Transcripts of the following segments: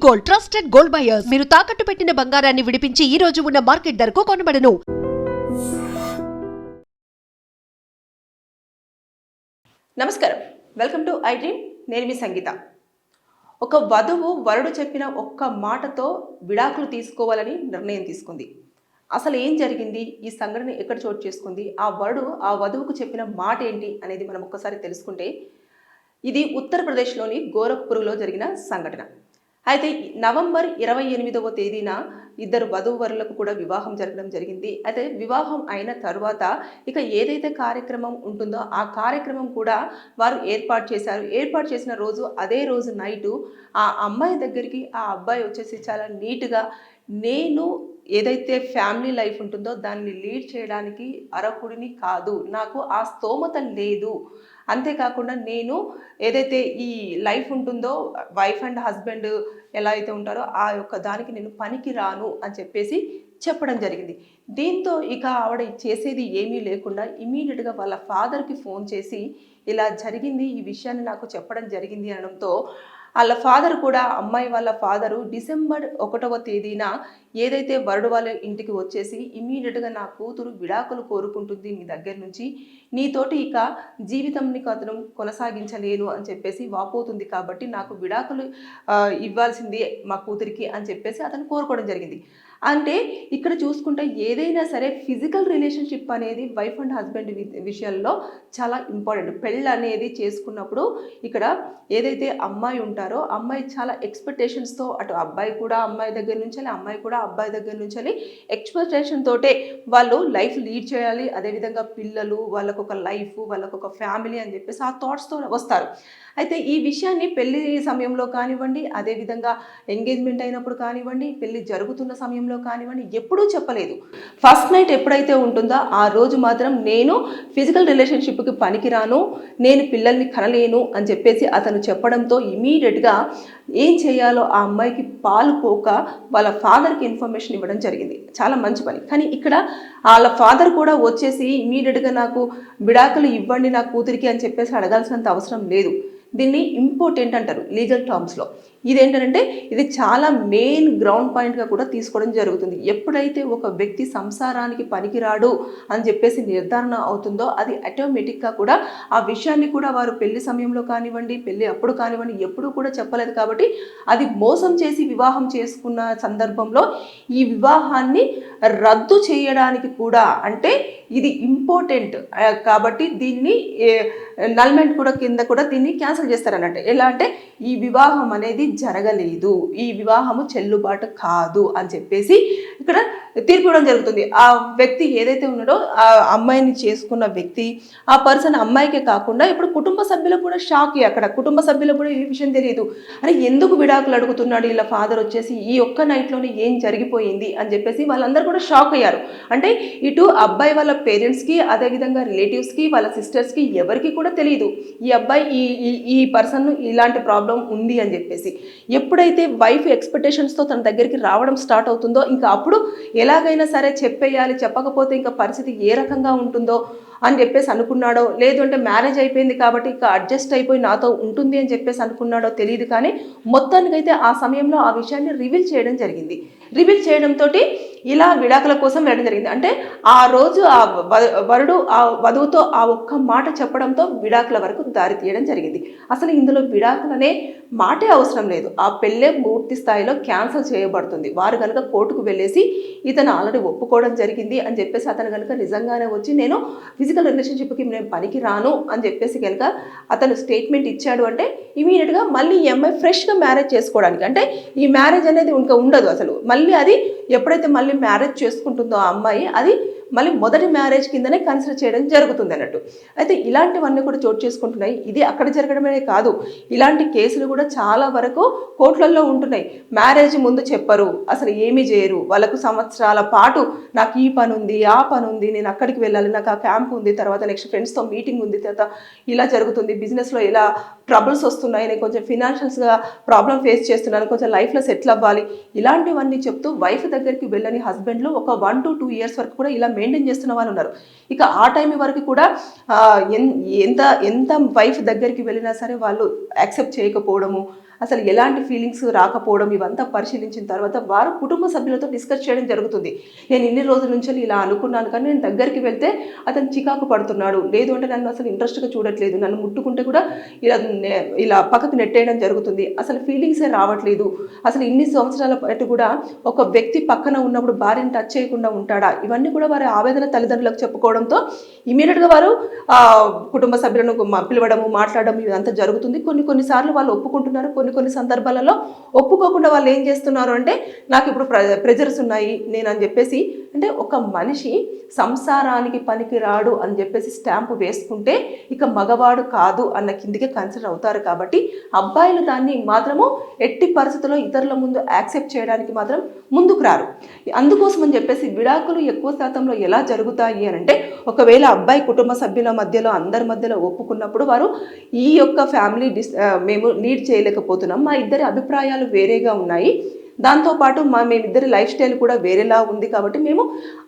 Gold, trusted gold buyers. మీరు తాకట్టు పెట్టిన బంగారాన్ని విడిపించి ఈ రోజు ఉన్న మార్కెట్ ధరకు కొనబడను. నమస్కారం, వెల్కమ్ టు ఐ డ్రీమ్. నేను మీ సంగీత. ఒక వధువు వరుడు చెప్పిన ఒక్క మాటతో విడాకులు తీసుకోవాలని నిర్ణయం తీసుకుంది. అసలు ఏం జరిగింది, ఈ సంఘటన ఎక్కడ చోటు చేసుకుంది, ఆ వరుడు ఆ వధువుకు చెప్పిన మాట ఏంటి అనేది మనం ఒక్కసారి తెలుసుకుంటే, ఇది ఉత్తరప్రదేశ్లోని గోరఖ్పూర్లో జరిగిన సంఘటన. అయితే నవంబర్ 28వ తేదీన ఇద్దరు వధూవరులకు కూడా వివాహం జరగడం జరిగింది. అయితే వివాహం అయిన తర్వాత ఇక ఏదైతే కార్యక్రమం ఉంటుందో ఆ కార్యక్రమం కూడా వారు ఏర్పాటు చేశారు. ఏర్పాటు చేసిన రోజు అదే రోజు నైటు ఆ అమ్మాయి దగ్గరికి ఆ అబ్బాయి వచ్చేసి చాలా నీట్గా, నేను ఏదైతే ఫ్యామిలీ లైఫ్ ఉంటుందో దాన్ని లీడ్ చేయడానికి అర్హుడిని కాదు, నాకు ఆ స్తోమత లేదు, అంతేకాకుండా నేను ఏదైతే ఈ లైఫ్ ఉంటుందో వైఫ్ అండ్ హస్బెండ్ ఎలా అయితే ఉంటారో ఆ యొక్క దానికి నేను పనికి రాను అని చెప్పేసి చెప్పడం జరిగింది. దీంతో ఇక ఆవిడ చేసేది ఏమీ లేకుండా ఇమీడియట్గా వాళ్ళ ఫాదర్కి ఫోన్ చేసి ఇలా జరిగింది, ఈ విషయాన్ని నాకు చెప్పడం జరిగింది అనడంతో వాళ్ళ ఫాదర్ కూడా, అమ్మాయి వాళ్ళ ఫాదరు డిసెంబర్ 1వ తేదీన ఏదైతే వరుడు వాళ్ళ ఇంటికి వచ్చేసి ఇమీడియట్గా నా కూతురు విడాకులు కోరుకుంటుంది మీ దగ్గర నుంచి, నీతోటి ఇక జీవితంని అతను కొనసాగించలేను అని చెప్పేసి వాపోతుంది, కాబట్టి నాకు విడాకులు ఇవ్వాల్సింది మా కూతురికి అని చెప్పేసి అతను కోరుకోవడం జరిగింది. అంటే ఇక్కడ చూసుకుంటే ఏదైనా సరే ఫిజికల్ రిలేషన్షిప్ అనేది వైఫ్ అండ్ హస్బెండ్ విషయంలో చాలా ఇంపార్టెంట్. పెళ్ళి అనేది చేసుకున్నప్పుడు ఇక్కడ ఏదైతే అమ్మాయి ఉంటారో అమ్మాయి చాలా ఎక్స్పెక్టేషన్స్తో, అటు అబ్బాయి కూడా అమ్మాయి దగ్గర నుంచి, అమ్మాయి కూడా అబ్బాయి దగ్గర నుంచి ఎక్స్పెక్టేషన్ తోటే వాళ్ళు లైఫ్ లీడ్ చేయాలి. అదేవిధంగా పిల్లలు, వాళ్ళకు ఒక లైఫ్, వాళ్ళకు ఒక ఫ్యామిలీ అని చెప్పేసి ఆ థాట్స్తో వస్తారు. అయితే ఈ విషయాన్ని పెళ్లి సమయంలో కానివ్వండి, అదేవిధంగా ఎంగేజ్మెంట్ అయినప్పుడు కానివ్వండి, పెళ్లి జరుగుతున్న సమయంలో కానివ్వండి, ఎప్పుడూ చెప్పలేదు. ఫస్ట్ నైట్ ఎప్పుడైతే ఉంటుందో ఆ రోజు మాత్రం నేను ఫిజికల్ రిలేషన్షిప్కి పనికిరాను, నేను పిల్లల్ని కనలేను అని చెప్పేసి అతను చెప్పడంతో ఇమీడియట్గా ఏం చేయాలో ఆ అమ్మాయికి పాలు పోక వాళ్ళ ఫాదర్కి ఇన్ఫర్మేషన్ ఇవ్వడం జరిగింది. చాలా మంచి పని. కానీ ఇక్కడ వాళ్ళ ఫాదర్ కూడా వచ్చేసి ఇమీడియట్గా నాకు విడాకులు ఇవ్వండి నా కూతురికి అని చెప్పేసి అడగాల్సినంత అవసరం లేదు. దీన్ని ఇంపార్టెంట్ అంటారు లీగల్ టర్మ్స్లో. ఇదేంటంటే ఇది చాలా మెయిన్ గ్రౌండ్ పాయింట్గా కూడా తీసుకోవడం జరుగుతుంది. ఎప్పుడైతే ఒక వ్యక్తి సంసారానికి పనికిరాడు అని చెప్పేసి నిర్ధారణ అవుతుందో అది ఆటోమేటిక్గా కూడా ఆ విషయాన్ని కూడా వారు పెళ్లి సమయంలో కానివ్వండి, పెళ్లి అప్పుడు కానివ్వండి, ఎప్పుడూ కూడా చెప్పలేదు. కాబట్టి అది మోసం చేసి వివాహం చేసుకున్న సందర్భంలో ఈ వివాహాన్ని రద్దు చేయడానికి కూడా, అంటే ఇది ఇంపార్టెంట్ కాబట్టి దీన్ని నల్మెంట్ కూడా కింద కూడా దీన్ని క్యాన్సిల్ చేస్తారన్నట్టు. ఎలా అంటే ఈ వివాహం అనేది జరగలేదు, ఈ వివాహము చెల్లుబాటు కాదు అని చెప్పేసి ఇక్కడ తీర్పు ఇవ్వడం జరుగుతుంది. ఆ వ్యక్తి ఏదైతే ఉన్నాడో ఆ అమ్మాయిని చేసుకున్న వ్యక్తి, ఆ పర్సన్ అమ్మాయికే కాకుండా ఇప్పుడు కుటుంబ సభ్యులకు కూడా షాక్. అక్కడ కుటుంబ సభ్యులకు కూడా ఈ విషయం తెలియదు. అరే ఎందుకు విడాకులు అడుగుతున్నాడు ఇలా ఫాదర్ వచ్చేసి, ఈ ఒక్క నైట్లోనే ఏం జరిగిపోయింది అని చెప్పేసి వాళ్ళందరూ కూడా షాక్ అయ్యారు. అంటే ఇటు అబ్బాయి వాళ్ళ పేరెంట్స్కి, అదేవిధంగా రిలేటివ్స్కి, వాళ్ళ సిస్టర్స్కి ఎవరికి కూడా తెలియదు ఈ అబ్బాయి ఈ పర్సన్ ఇలాంటి ప్రాబ్లం ఉంది అని చెప్పేసి. ఎప్పుడైతే వైఫ్ ఎక్స్పెక్టేషన్స్తో తన దగ్గరికి రావడం స్టార్ట్ అవుతుందో ఇంకా అప్పుడు ఎలాగైనా సరే చెప్పేయాలి, చెప్పకపోతే ఇంకా పరిస్థితి ఏ రకంగా ఉంటుందో అని చెప్పేసి అనుకున్నాడో, లేదు అంటే మ్యారేజ్ అయిపోయింది కాబట్టి ఇక అడ్జస్ట్ అయిపోయి నాతో ఉంటుంది అని చెప్పేసి అనుకున్నాడో తెలియదు. కానీ మొత్తానికైతే ఆ సమయంలో ఆ విషయాన్ని రివీల్ చేయడం జరిగింది. రివీల్ చేయడంతో ఇలా విడాకుల కోసం వెళ్ళడం జరిగింది. అంటే ఆ రోజు ఆ వరుడు ఆ వధువుతో ఆ ఒక్క మాట చెప్పడంతో విడాకుల వరకు దారి తీయడం జరిగింది. అసలు ఇందులో విడాకులనే మాటే అవసరం లేదు, ఆ పెళ్ళే పూర్తి స్థాయిలో క్యాన్సిల్ చేయబడుతుంది. వారు కనుక కోర్టుకు వెళ్ళేసి ఇతను ఆల్రెడీ ఒప్పుకోవడం జరిగింది అని చెప్పేసి అతను కనుక నిజంగానే వచ్చి నేను ఫిజికల్ రిలేషన్షిప్కి నేను పనికి రాను అని చెప్పేసి కనుక అతను స్టేట్మెంట్ ఇచ్చాడు అంటే ఇమీడియట్గా మళ్ళీ ఈ అమ్మాయి ఫ్రెష్గా మ్యారేజ్ చేసుకోవడానికి, అంటే ఈ మ్యారేజ్ అనేది ఇంకా ఉండదు అసలు. మళ్ళీ అది ఎప్పుడైతే మళ్ళీ మ్యారేజ్ చేసుకుంటుందో ఆ అమ్మాయి, అది మళ్ళీ మొదటి మ్యారేజ్ కిందనే కన్సిడర్ చేయడం జరుగుతుంది అన్నట్టు. అయితే ఇలాంటివన్నీ కూడా చోటు చేసుకుంటున్నాయి. ఇది అక్కడ జరగడమే కాదు, ఇలాంటి కేసులు కూడా చాలా వరకు కోర్టులలో ఉంటున్నాయి. మ్యారేజ్ ముందు చెప్పరు, అసలు ఏమీ చేయరు, వాళ్ళకు సంవత్సరాల పాటు నాకు ఈ పని ఉంది, ఆ పని ఉంది, నేను అక్కడికి వెళ్ళాలి, నాకు ఆ క్యాంప్ ఉంది, తర్వాత నెక్స్ట్ ఫ్రెండ్స్తో మీటింగ్ ఉంది, తర్వాత ఇలా జరుగుతుంది, బిజినెస్లో ఇలా ట్రబుల్స్ వస్తున్నాయి, నేను కొంచెం ఫినాన్షియల్స్గా ప్రాబ్లం ఫేస్ చేస్తున్నాను, కొంచెం లైఫ్లో సెటిల్ అవ్వాలి, ఇలాంటివన్నీ చెప్తూ వైఫ్ దగ్గరికి వెళ్ళని హస్బెండ్లో ఒక 1 to 2 years వరకు కూడా ఇలా మెయింటైన్ చేస్తున్న వాళ్ళు ఉన్నారు. ఇక ఆ టైం వరకు కూడా ఎంత వైఫ్ దగ్గరికి వెళ్ళినా సరే వాళ్ళు యాక్సెప్ట్ చేయకపోవడము, అసలు ఎలాంటి ఫీలింగ్స్ రాకపోవడం ఇవంతా పరిశీలించిన తర్వాత వారు కుటుంబ సభ్యులతో డిస్కస్ చేయడం జరుగుతుంది. నేను ఇన్ని రోజుల నుంచి ఇలా అనుకున్నాను, కానీ నేను దగ్గరికి వెళ్తే అతను చికాకు పడుతున్నాడు, లేదు అంటే నన్ను అసలు ఇంట్రెస్ట్గా చూడట్లేదు, నన్ను ముట్టుకుంటే కూడా ఇలా పక్కకు నెట్టేయడం జరుగుతుంది, అసలు ఫీలింగ్సే రావట్లేదు, అసలు ఇన్ని సంవత్సరాల పాటు కూడా ఒక వ్యక్తి పక్కన ఉన్నప్పుడు భార్యను టచ్ చేయకుండా ఉంటాడా, ఇవన్నీ కూడా వారి ఆవేదన తల్లిదండ్రులకు చెప్పుకోవడంతో ఇమీడియట్గా వారు కుటుంబ సభ్యులను పిలవడము, మాట్లాడడం ఇదంతా జరుగుతుంది. కొన్నిసార్లు వాళ్ళు ఒప్పుకుంటున్నారు, కొన్ని సందర్భాలలో ఒప్పుకోకుండా వాళ్ళు ఏం చేస్తున్నారు అంటే నాకు ఇప్పుడు ప్రెజర్స్ ఉన్నాయి నేను అని చెప్పేసి, అంటే ఒక మనిషి సంసారానికి పనికి రాడు అని చెప్పేసి స్టాంపు వేసుకుంటే ఇక మగవాడు కాదు అన్న కిందికి కన్సిడర్ అవుతారు. కాబట్టి అబ్బాయిలు దాన్ని మాత్రము ఎట్టి పరిస్థితుల్లో ఇతరుల ముందు యాక్సెప్ట్ చేయడానికి మాత్రం ముందుకు రారు. అందుకోసం అని చెప్పేసి విడాకులు ఎక్కువ శాతంలో ఎలా జరుగుతాయి అని అంటే, ఒకవేళ అబ్బాయి కుటుంబ సభ్యుల మధ్యలో అందరి మధ్యలో ఒప్పుకున్నప్పుడు వారు ఈ యొక్క ఫ్యామిలీ మేము లీడ్ చేయలేకపోతున్నాం, మా ఇద్దరి అభిప్రాయాలు వేరేగా ఉన్నాయి, దాంతోపాటు మేమిద్దరి లైఫ్ స్టైల్ కూడా వేరేలా ఉంది, కాబట్టి మేము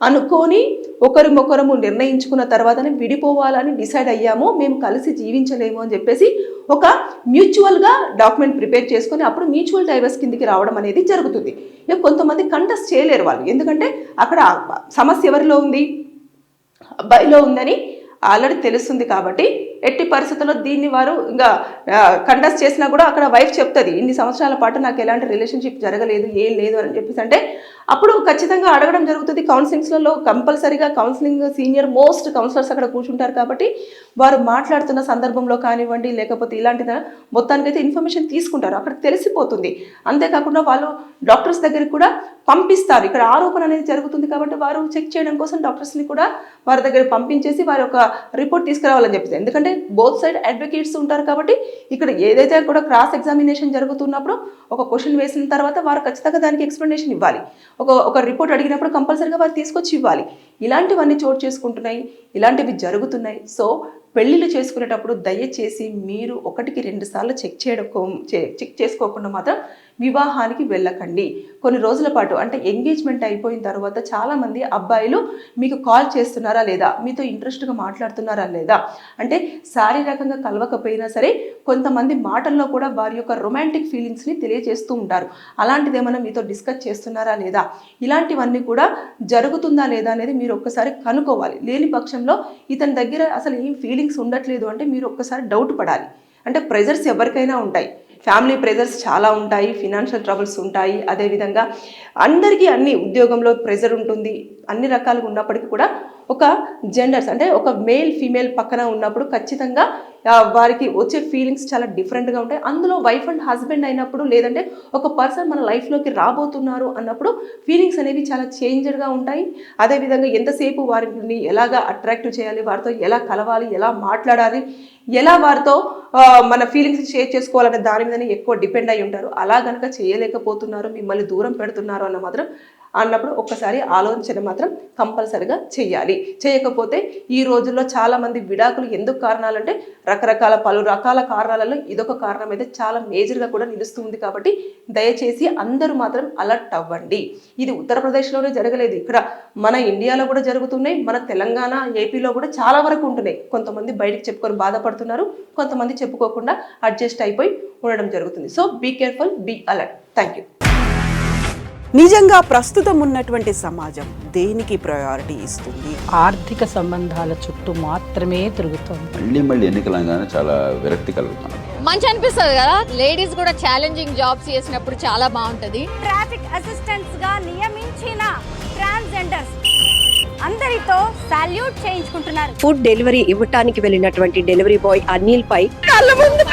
అనుకోని ఒకరికొకరము నిర్ణయించుకున్న తర్వాతనే విడిపోవాలని డిసైడ్ అయ్యాము, మేము కలిసి జీవించలేము అని చెప్పేసి ఒక మ్యూచువల్గా డాక్యుమెంట్ ప్రిపేర్ చేసుకొని అప్పుడు మ్యూచువల్ డైవర్స్ కిందికి రావడం అనేది జరుగుతుంది. ఇక కొంతమంది కంటెస్ట్ చేయలేరు వాళ్ళు, ఎందుకంటే అక్కడ సమస్య ఎవరిలో ఉంది, అబ్బాయిలో ఉందని ఆల్రెడీ తెలుస్తుంది. కాబట్టి ఎట్టి పరిస్థితుల్లో దీన్ని వారు ఇంకా కంటెస్ట్ చేసినా కూడా అక్కడ వైఫ్ చెప్తుంది, ఇన్ని సంవత్సరాల పాటు నాకు ఎలాంటి రిలేషన్షిప్ జరగలేదు, ఏం లేదు అని చెప్పేసి, అంటే అప్పుడు ఖచ్చితంగా అడగడం జరుగుతుంది. కౌన్సిలింగ్స్లలో కంపల్సరీగా కౌన్సిలింగ్ సీనియర్ మోస్ట్ కౌన్సిలర్స్ అక్కడ కూర్చుంటారు, కాబట్టి వారు మాట్లాడుతున్న సందర్భంలో కానివ్వండి లేకపోతే ఇలాంటి మొత్తానికైతే ఇన్ఫర్మేషన్ తీసుకుంటారు, అక్కడ తెలిసిపోతుంది. అంతేకాకుండా వాళ్ళు డాక్టర్స్ దగ్గరికి కూడా పంపిస్తారు, ఇక్కడ ఆరోపణ అనేది జరుగుతుంది కాబట్టి వారు చెక్ చేయడం కోసం డాక్టర్స్ని కూడా వారి దగ్గర పంపించేసి వారి ఒక రిపోర్ట్ తీసుకురావాలని చెప్పేసి, ఎందుకంటే బోత్ సైడ్ అడ్వకేట్స్ ఉంటారు కాబట్టి ఇక్కడ ఏదైతే కూడా క్రాస్ ఎగ్జామినేషన్ జరుగుతున్నప్పుడు ఒక క్వశ్చన్ వేసిన తర్వాత వారు ఖచ్చితంగా దానికి ఎక్స్ప్లెనేషన్ ఇవ్వాలి, ఒక రిపోర్ట్ అడిగినప్పుడు కంపల్సరీగా వారు తీసుకొచ్చి ఇవ్వాలి. ఇలాంటివన్నీ చోటు చేసుకుంటున్నాయి, ఇలాంటివి జరుగుతున్నాయి. సో పెళ్ళిళ్ళు చేసుకునేటప్పుడు దయచేసి మీరు 1-2 సార్లు చెక్ చేసుకోకుండా మాత్రం వివాహానికి వెళ్ళకండి. కొన్ని రోజుల పాటు అంటే ఎంగేజ్మెంట్ అయిపోయిన తర్వాత చాలామంది అబ్బాయిలు మీకు కాల్ చేస్తున్నారా లేదా, మీతో ఇంట్రెస్ట్గా మాట్లాడుతున్నారా లేదా, అంటే శారీరకంగా కలవకపోయినా సరే కొంతమంది మాటల్లో కూడా వారి యొక్క రొమాంటిక్ ఫీలింగ్స్ని తెలియజేస్తూ ఉంటారు. అలాంటిది ఏమైనా మీతో డిస్కస్ చేస్తున్నారా లేదా, ఇలాంటివన్నీ కూడా జరుగుతుందా లేదా అనేది మీరు ఒక్కసారి కనుక్కోవాలి. లేని పక్షంలో ఇతని దగ్గర అసలు ఏం ఫీలింగ్స్ ఉండట్లేదు అంటే మీరు ఒక్కసారి డౌట్ పడాలి. అంటే ప్రెజర్స్ ఎవరికైనా ఉంటాయి, ఫ్యామిలీ ప్రెజర్స్ చాలా ఉంటాయి, ఫినాన్షియల్ ట్రబుల్స్ ఉంటాయి, అదేవిధంగా అందరికీ అన్ని ఉద్యోగంలో ప్రెజర్ ఉంటుంది, అన్ని రకాలుగా ఉన్నప్పటికీ కూడా ఒక జెండర్స్ అంటే ఒక మేల్ ఫీమేల్ పక్కన ఉన్నప్పుడు ఖచ్చితంగా వారికి వచ్చే ఫీలింగ్స్ చాలా డిఫరెంట్గా ఉంటాయి. అందులో వైఫ్ అండ్ హస్బెండ్ అయినప్పుడు లేదంటే ఒక పర్సన్ మన లైఫ్లోకి రాబోతున్నారు అన్నప్పుడు ఫీలింగ్స్ అనేవి చాలా చేంజ్డ్గా ఉంటాయి. అదేవిధంగా ఎంతసేపు వారిని ఎలాగా అట్రాక్టివ్ చేయాలి, వారితో ఎలా కలవాలి, ఎలా మాట్లాడాలి, ఎలా వారితో మన ఫీలింగ్స్ షేర్ చేసుకోవాలనే దాని మీదనే ఎక్కువ డిపెండ్ అయి ఉంటారు. అలా కనుక చేయలేకపోతున్నారు, మిమ్మల్ని దూరం పెడుతున్నారు అన్నప్పుడు ఒక్కసారి ఆలోచన మాత్రం కంపల్సరిగా చేయాలి. చేయకపోతే ఈ రోజుల్లో చాలామంది విడాకులు ఎందుకు కారణాలంటే పలు రకాల కారణాలలో ఇదొక కారణం అయితే చాలా మేజర్గా కూడా నిలుస్తుంది. కాబట్టి దయచేసి అందరూ మాత్రం అలర్ట్ అవ్వండి. ఇది ఉత్తరప్రదేశ్లోనే జరగలేదు, ఇక్కడ మన ఇండియాలో కూడా జరుగుతున్నాయి, మన తెలంగాణ ఏపీలో కూడా చాలా వరకు ఉంటున్నాయి. కొంతమంది బయటకు చెప్పుకొని బాధపడుతున్నారు, కొంతమంది చెప్పుకోకుండా అడ్జస్ట్ అయిపోయి ఉండడం జరుగుతుంది. So be careful, be alert. Thank you. నిజంగా ప్రస్తుతం ఉన్నటువంటి సమాజం దేనికి ప్రయారిటీ ఇస్తుంది? ఆర్థిక సంబంధాల చుట్టూ మాత్రమే తిరుగుతుంది. మళ్ళీ ఎన్నికలంగానే చాలా విరక్తి కలుగుతాం. మంచి అనిపిస్తుంది కదా, లేడీస్ కూడా ఛాలెంజింగ్ జాబ్స్ చేసినప్పుడు చాలా బాగుంటది. ట్రాఫిక్ అసిస్టెంట్స్ గా నియమించిన ట్రాన్స్జెండర్స్ అందరితో సాల్యూట్ చేయించుకుంటున్నారు. ఫుడ్ డెలివరీ ఇవ్వటానికి వెళ్ళినటువంటి డెలివరీ బాయ్ అనిల్ పై కళ్ళ ముందు